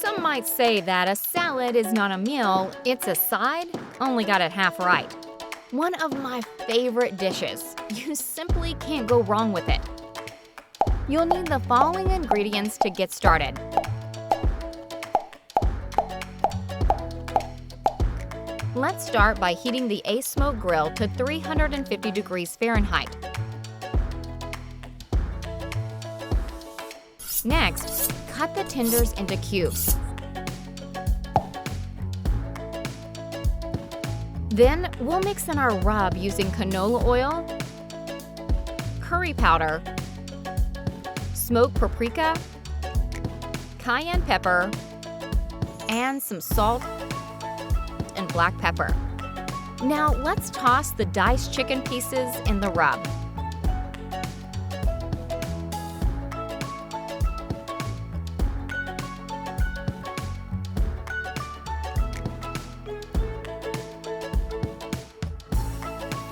Some might say that a salad is not a meal, it's a side. Only got it half right. One of my favorite dishes. You simply can't go wrong with it. You'll need the following ingredients to get started. Let's start by heating the ASMOKE grill to 350 degrees Fahrenheit. Next, cut the tenders into cubes. Then, we'll mix in our rub using canola oil, curry powder, smoked paprika, cayenne pepper, and some salt and black pepper. Now, let's toss the diced chicken pieces in the rub.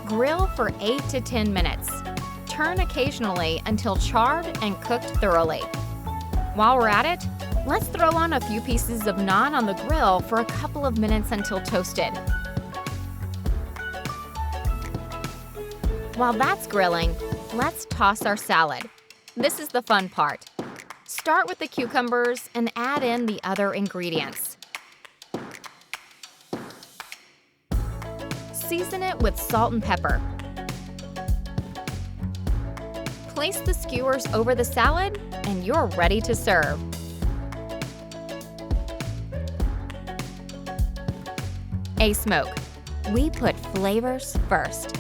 Grill for 8 to 10 minutes. Turn occasionally until charred and cooked thoroughly. While we're at it, let's throw on a few pieces of naan on the grill for a couple of minutes until toasted. While that's grilling, let's toss our salad. This is the fun part. Start with the cucumbers and add in the other ingredients. Season it with salt and pepper. Place the skewers over the salad, and you're ready to serve. ASMOKE. We put flavors first.